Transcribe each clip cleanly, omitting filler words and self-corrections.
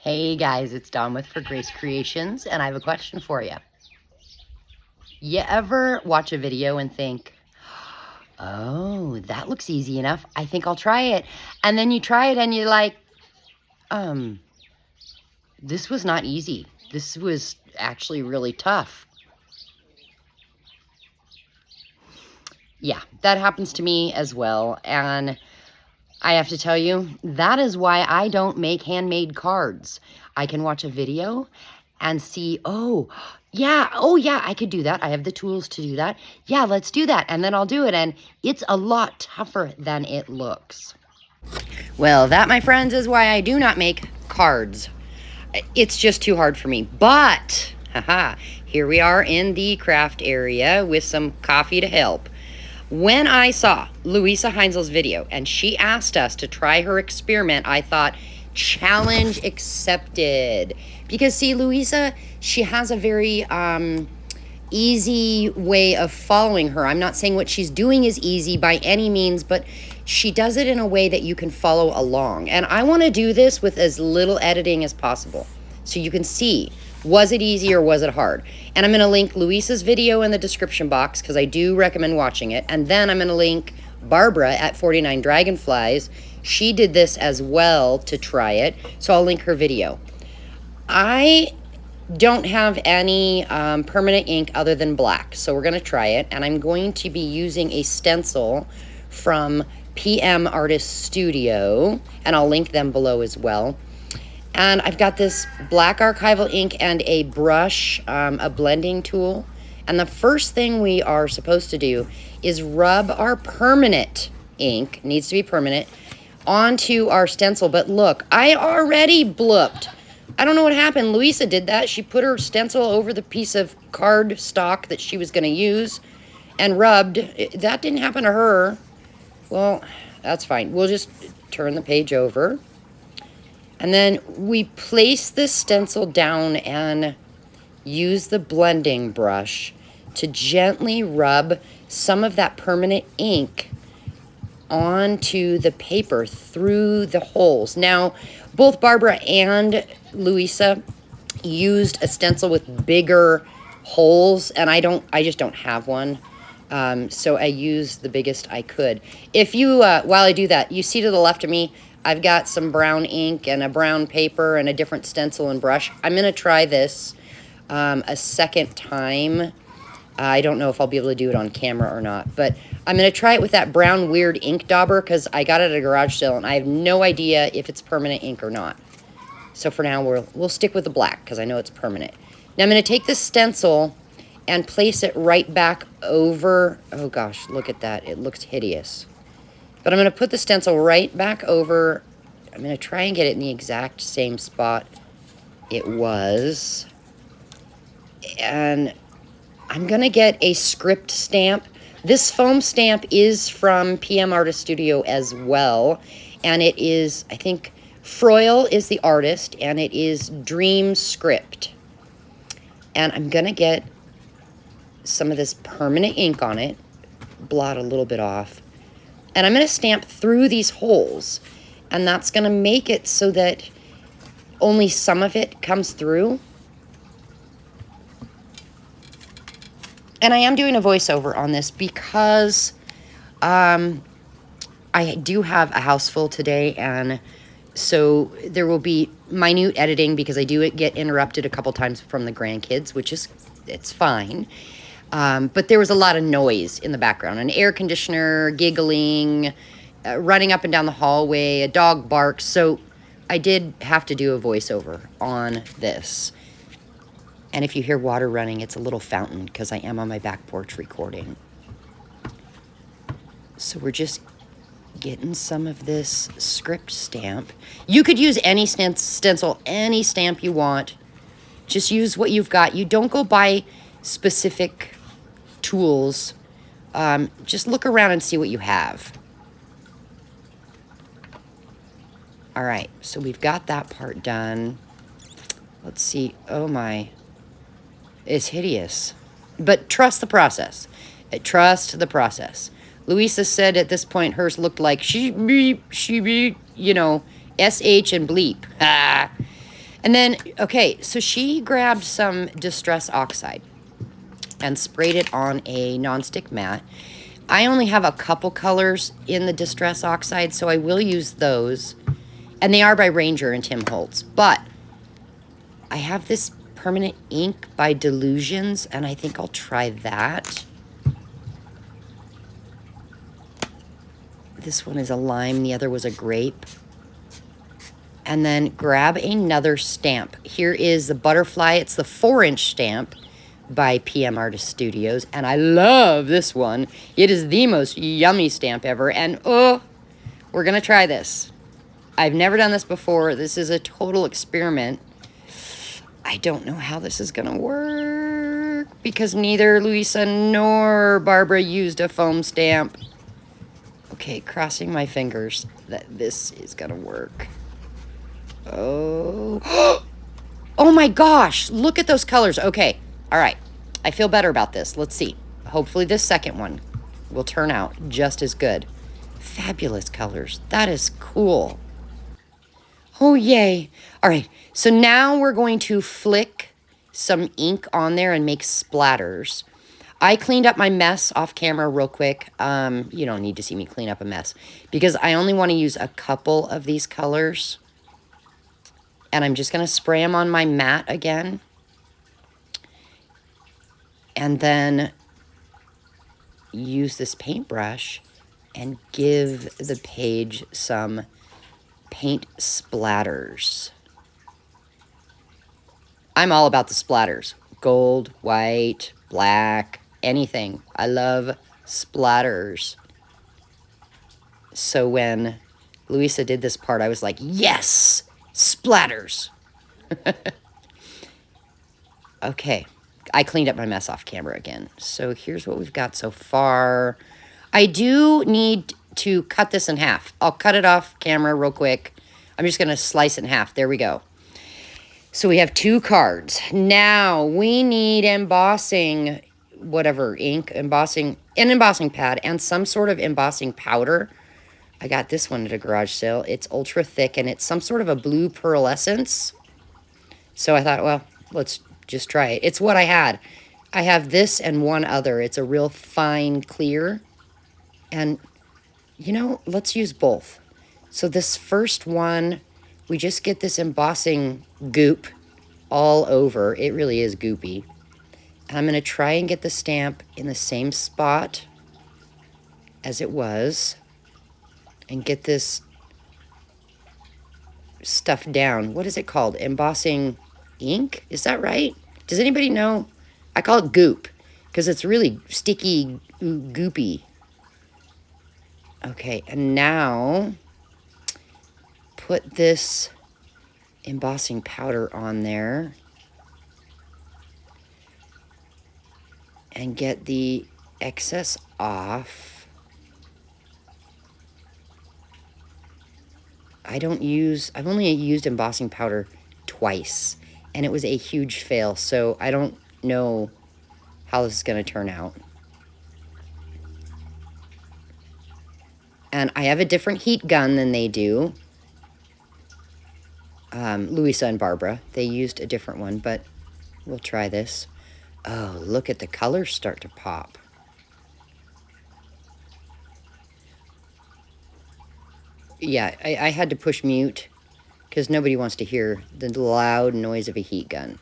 Hey guys, it's Dawn with For Grace Creations, and I have a question for you. You ever watch a video and think, oh, that looks easy enough. I think I'll try it. And then you try it and you're like, this was not easy. This was actually really tough. Yeah, that happens to me as well. And I have to tell you, that is why I don't make handmade cards. I can watch a video and see, oh yeah, I could do that. I have the tools to do that. Yeah, let's do that. And then I'll do it. And it's a lot tougher than it looks. Well, that, my friends, is why I do not make cards. It's just too hard for me. But, haha, here we are in the craft area with some coffee to help. When I saw Luise Heinzel's video and she asked us to try her experiment, I thought, challenge accepted. Because see, Luise, she has a very easy way of following her. I'm not saying what she's doing is easy by any means, but she does it in a way that you can follow along. And I want to do this with as little editing as possible so you can see, was it easy or was it hard? And I'm going to link Luise's video in the description box because I do recommend watching it. And then I'm going to link Barbara at 49 Dragonflies. She did this as well to try it, so I'll link her video. I don't have any permanent ink other than black, so we're going to try it. And I'm going to be using a stencil from PM Artist Studio, and I'll link them below as well. And I've got this black archival ink and a brush, a blending tool. And the first thing we are supposed to do is rub our permanent ink, needs to be permanent, onto our stencil. But look, I already blooped. I don't know what happened. Luise did that. She put her stencil over the piece of card stock that she was going to use and rubbed. That didn't happen to her. Well, that's fine. We'll just turn the page over. And then we place the stencil down and use the blending brush to gently rub some of that permanent ink onto the paper through the holes. Now, both Barbara and Luise used a stencil with bigger holes, and I just don't have one. So I used the biggest I could. If you, while I do that, you see to the left of me, I've got some brown ink and a brown paper and a different stencil and brush. I'm going to try this a second time. I don't know if I'll be able to do it on camera or not, but I'm going to try it with that brown weird ink dauber because I got it at a garage sale and I have no idea if it's permanent ink or not. So for now, we'll stick with the black because I know it's permanent. Now I'm going to take this stencil and place it right back over. Oh gosh, look at that. It looks hideous. But I'm going to put the stencil right back over. I'm going to try and get it in the exact same spot it was. And I'm going to get a script stamp. This foam stamp is from PM Artist Studio as well. And it is, I think, Froyle is the artist, and it is Dream Script. And I'm going to get some of this permanent ink on it, blot a little bit off. And I'm going to stamp through these holes. And that's going to make it so that only some of it comes through. And I am doing a voiceover on this because I do have a house full today. And so there will be minute editing because I do get interrupted a couple times from the grandkids, which is, it's fine. But there was a lot of noise in the background, an air conditioner, giggling, running up and down the hallway, a dog barks. So I did have to do a voiceover on this. And if you hear water running, it's a little fountain because I am on my back porch recording. So we're just getting some of this script stamp. You could use any stencil, any stamp you want. Just use what you've got. You don't go buy specific tools. Just look around and see what you have. All right, so we've got that part done. Let's see. Oh my, it's hideous. But trust the process. Trust the process. Luise said at this point hers looked like she beep, you know, SH and bleep. And then, okay, so she grabbed some Distress Oxide and sprayed it on a nonstick mat. I only have a couple colors in the Distress Oxide, so I will use those. And they are by Ranger and Tim Holtz. But I have this permanent ink by Delusions, and I think I'll try that. This one is a lime, the other was a grape. And then grab another stamp. Here is the Butterfly. It's the 4-inch stamp by PM Artist Studios, and I love this one. It is the most yummy stamp ever, and oh, we're gonna try this. I've never done this before. This is a total experiment. I don't know how this is gonna work because neither Luisa nor Barbara used a foam stamp. Okay, crossing my fingers that this is gonna work. Oh, oh my gosh, look at those colors. Okay, all right, I feel better about this. Let's see. Hopefully this second one will turn out just as good. Fabulous colors. That is cool. Oh, yay. All right, so now we're going to flick some ink on there and make splatters. I cleaned up my mess off camera real quick. You don't need to see me clean up a mess because I only want to use a couple of these colors. And I'm just going to spray them on my mat again. And then use this paintbrush and give the page some paint splatters. I'm all about the splatters. Gold, white, black, anything. I love splatters. So when Luisa did this part, I was like, yes, splatters. Okay, I cleaned up my mess off camera again. So here's what we've got so far. I do need to cut this in half. I'll cut it off camera real quick. I'm just going to slice it in half. There we go. So we have 2 cards. Now we need embossing, whatever, ink, embossing, an embossing pad, and some sort of embossing powder. I got this one at a garage sale. It's ultra thick, and it's some sort of a blue pearlescence. So I thought, well, let's just try it. It's what I had. I have this and one other. It's a real fine clear. And, you know, let's use both. So this first one, we just get this embossing goop all over. It really is goopy. And I'm going to try and get the stamp in the same spot as it was. And get this stuff down. What is it called? Embossing ink? Is that right? Does anybody know? I call it goop because it's really sticky, goopy. Okay, and now put this embossing powder on there and get the excess off. I've only used embossing powder twice, and it was a huge fail, so I don't know how this is going to turn out. And I have a different heat gun than they do. Luisa and Barbara, they used a different one, but we'll try this. Oh, look at the colors start to pop. Yeah, I had to push mute because nobody wants to hear the loud noise of a heat gun.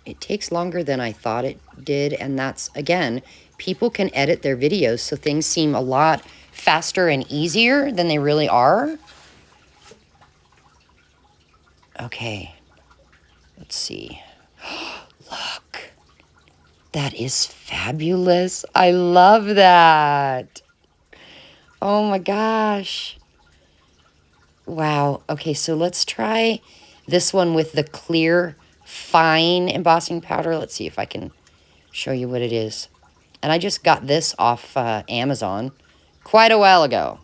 It takes longer than I thought it did, and that's, again, people can edit their videos so things seem a lot faster and easier than they really are. Okay, let's see. Look. That is fabulous. I love that. Oh my gosh. Wow. Okay, so let's try this one with the clear, fine embossing powder. Let's see if I can show you what it is. And I just got this off Amazon quite a while ago.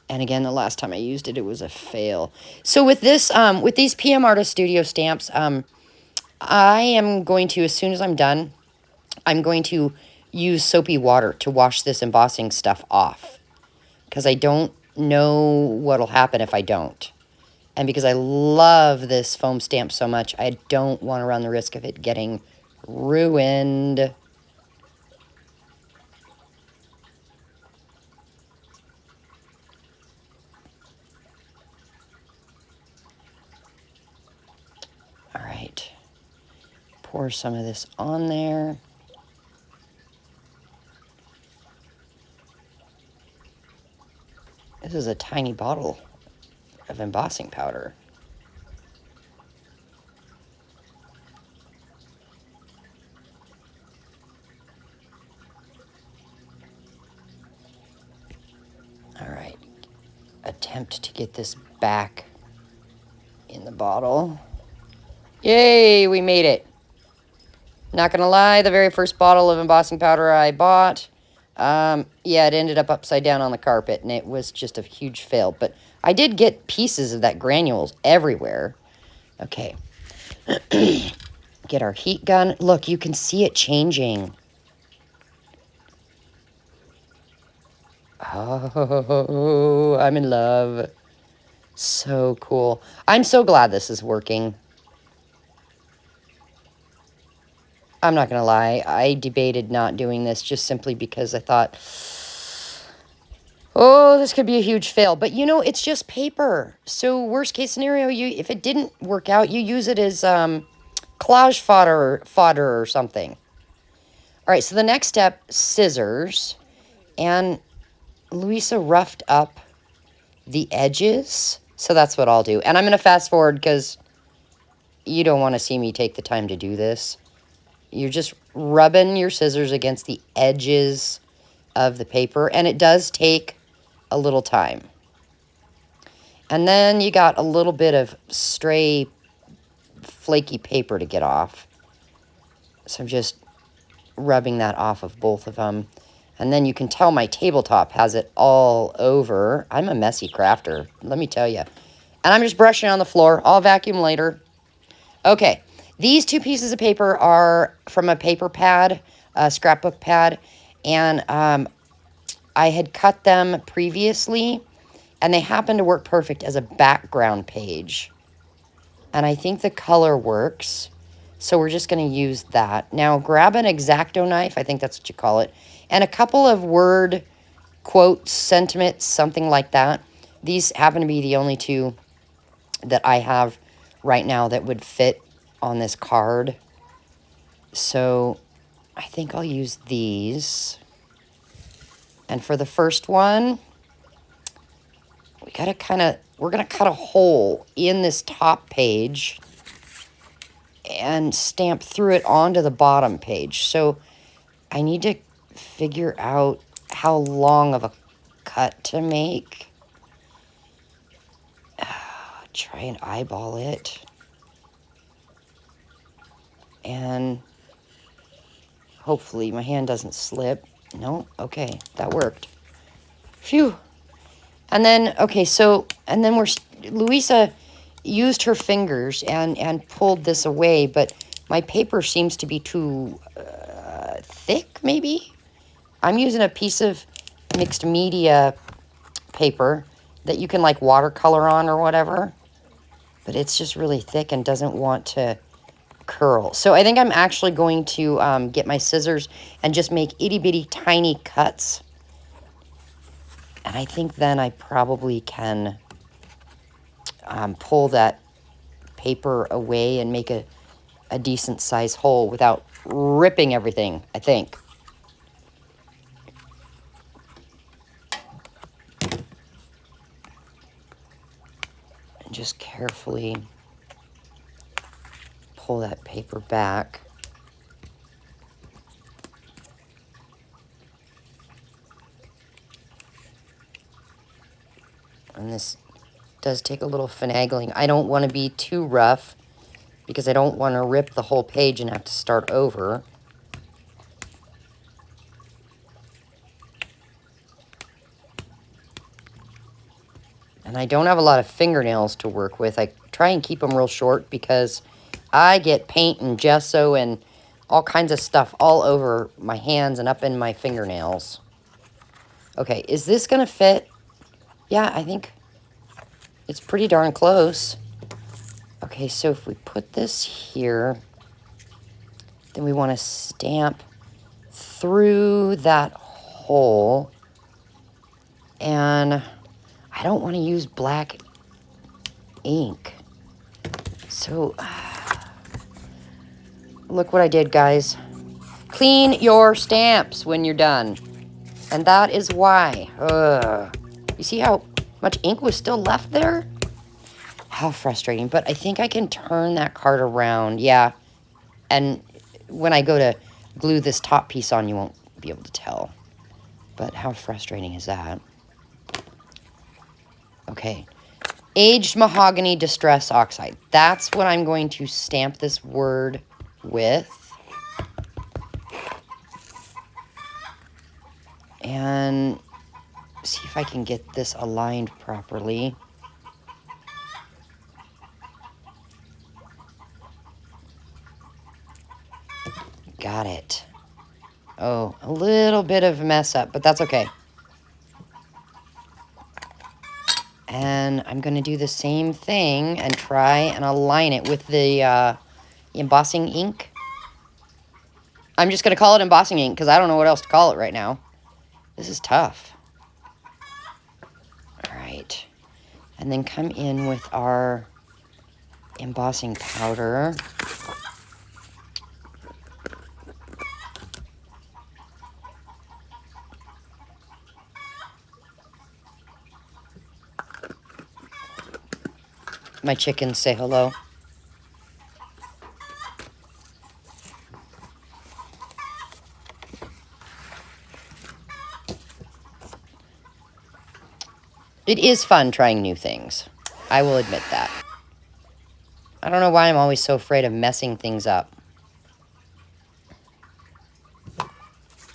And again, the last time I used it, it was a fail. So with this, with these PM Artist Studio stamps, I am going to, as soon as I'm done, I'm going to use soapy water to wash this embossing stuff off. because I don't know what'll happen if I don't. And because I love this foam stamp so much, I don't want to run the risk of it getting ruined. All right. Pour some of this on there. This is a tiny bottle of embossing powder. All right. Attempt to get this back in the bottle. Yay, we made it. Not gonna lie, the very first bottle of embossing powder I bought, yeah, it ended up upside down on the carpet, and it was just a huge fail. But I did get pieces of that granules everywhere. Okay. Get our heat gun. Look, you can see it changing. Oh, I'm in love. So cool. I'm so glad this is working. I'm not going to lie. I debated not doing this just simply because I thought, oh, this could be a huge fail. But, you know, it's just paper. So worst case scenario, if it didn't work out, you use it as collage fodder or something. All right, so the next step, scissors. And Luise roughed up the edges. So that's what I'll do. And I'm going to fast forward because you don't want to see me take the time to do this. You're just rubbing your scissors against the edges of the paper, and it does take a little time. And then you got a little bit of stray flaky paper to get off. So I'm just rubbing that off of both of them. And then you can tell my tabletop has it all over. I'm a messy crafter, let me tell you. And I'm just brushing on the floor. I'll vacuum later. Okay. These two pieces of paper are from a paper pad, a scrapbook pad, and I had cut them previously, and they happen to work perfect as a background page. And I think the color works, so we're just going to use that. Now, grab an X-Acto knife, I think that's what you call it, and a couple of word quotes, sentiments, something like that. These happen to be the only two that I have right now that would fit on this card. So I think I'll use these. And for the first one, we're going to cut a hole in this top page and stamp through it onto the bottom page. So I need to figure out how long of a cut to make. Try and eyeball it. And hopefully my hand doesn't slip. No, okay, that worked. Phew. And then, okay, so, and then Luise used her fingers and pulled this away, but my paper seems to be too thick, maybe? I'm using a piece of mixed media paper that you can, like, watercolor on or whatever, but it's just really thick and doesn't want to curl. So I think I'm actually going to get my scissors and just make itty-bitty tiny cuts. And I think then I probably can pull that paper away and make a decent size hole without ripping everything, I think. And just carefully pull that paper back. And this does take a little finagling. I don't want to be too rough because I don't want to rip the whole page and have to start over. And I don't have a lot of fingernails to work with. I try and keep them real short because I get paint and gesso and all kinds of stuff all over my hands and up in my fingernails. Okay, is this going to fit? Yeah, I think it's pretty darn close. Okay, so if we put this here, then we want to stamp through that hole. And I don't want to use black ink. So, look what I did, guys. Clean your stamps when you're done. And that is why. You see how much ink was still left there? How frustrating. But I think I can turn that card around. Yeah. And when I go to glue this top piece on, you won't be able to tell. But how frustrating is that? Okay. Aged mahogany distress oxide. That's what I'm going to stamp this word with. And see if I can get this aligned properly. Got it. Oh, a little bit of a mess up, but that's okay. And I'm going to do the same thing and try and align it with the embossing ink. I'm just going to call it embossing ink because I don't know what else to call it right now. This is tough. All right. And then come in with our embossing powder. My chickens say hello. It is fun trying new things. I will admit that. I don't know why I'm always so afraid of messing things up.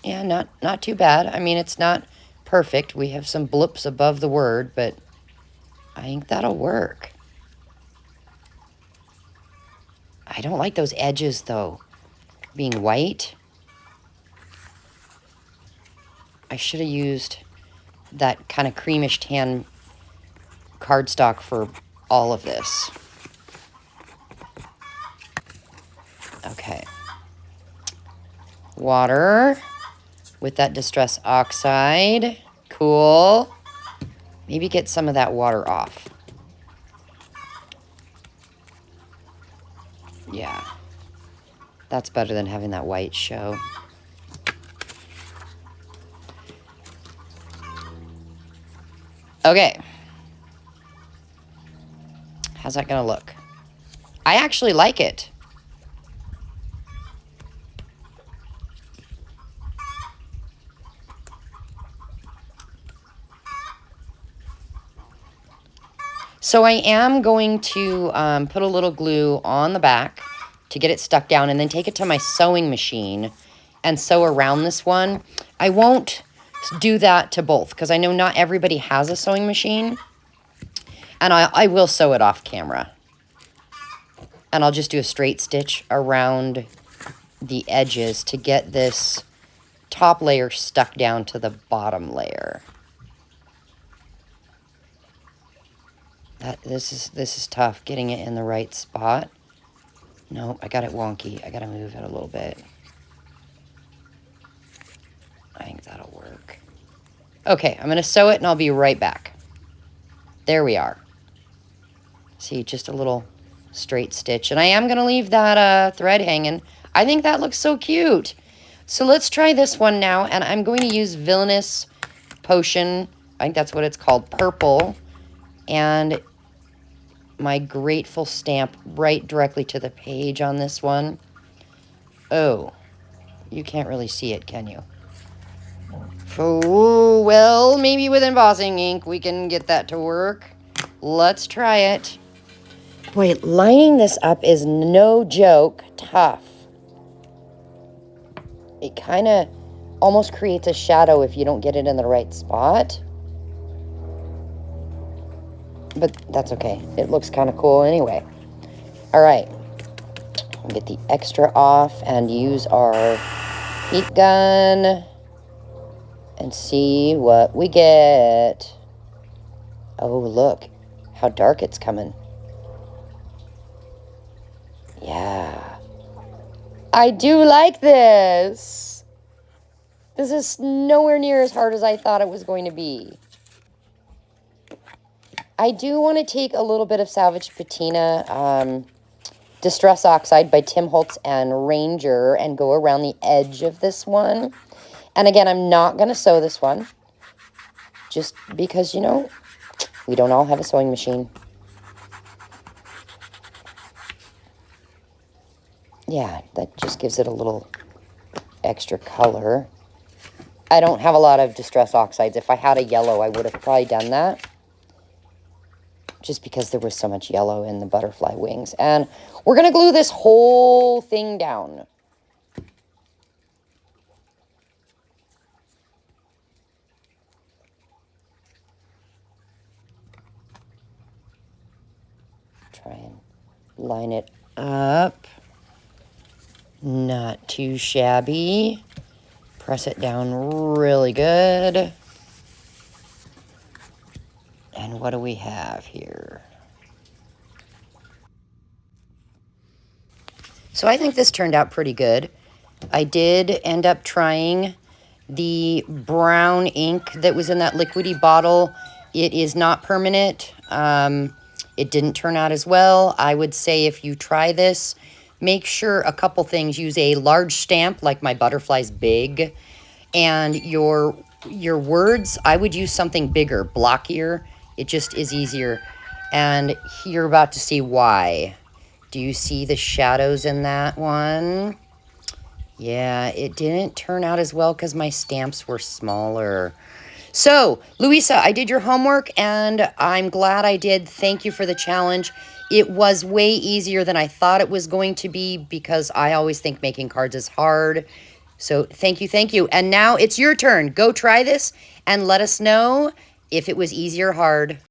Yeah, not too bad. I mean, it's not perfect. We have some blips above the word, but I think that'll work. I don't like those edges, though, being white. I should have used that kind of creamish tan cardstock for all of this. Okay. Water with that distress oxide. Cool. Maybe get some of that water off. Yeah. That's better than having that white show. Okay. How's that gonna look? I actually like it. So I am going to put a little glue on the back to get it stuck down and then take it to my sewing machine and sew around this one. I won't do that to both because I know not everybody has a sewing machine. And I will sew it off camera. And I'll just do a straight stitch around the edges to get this top layer stuck down to the bottom layer. This is tough, getting it in the right spot. No, I got it wonky. I got to move it a little bit. I think that'll work. Okay, I'm going to sew it and I'll be right back. There we are. See, just a little straight stitch. And I am going to leave that thread hanging. I think that looks so cute. So let's try this one now. And I'm going to use Villainous Potion. I think that's what it's called. Purple. And my grateful stamp right directly to the page on this one. Oh, you can't really see it, can you? Oh, well, maybe with embossing ink we can get that to work. Let's try it. Boy, lining this up is no joke tough. It kind of almost creates a shadow if you don't get it in the right spot. But that's okay. It looks kind of cool anyway. All right. We'll get the extra off and use our heat gun and see what we get. Oh, look how dark it's coming. Yeah. I do like this. This is nowhere near as hard as I thought it was going to be. I do want to take a little bit of Salvage Patina, Distress Oxide by Tim Holtz and Ranger, and go around the edge of this one. And again, I'm not going to sew this one, just because, you know, we don't all have a sewing machine. Yeah, that just gives it a little extra color. I don't have a lot of Distress Oxides. If I had a yellow, I would have probably done that, just because there was so much yellow in the butterfly wings. And we're going to glue this whole thing down. Try and line it up. Not too shabby. Press it down really good. And what do we have here? So I think this turned out pretty good. I did end up trying the brown ink that was in that liquidy bottle. It is not permanent. It didn't turn out as well. I would say if you try this, make sure a couple things. Use a large stamp, like my butterfly's big. And your words, I would use something bigger, blockier. It just is easier. And you're about to see why. Do you see the shadows in that one? Yeah, it didn't turn out as well because my stamps were smaller. So, Luisa, I did your homework, and I'm glad I did. Thank you for the challenge. It was way easier than I thought it was going to be, because I always think making cards is hard. So, thank you, thank you. And now it's your turn. Go try this and let us know if it was easy or hard.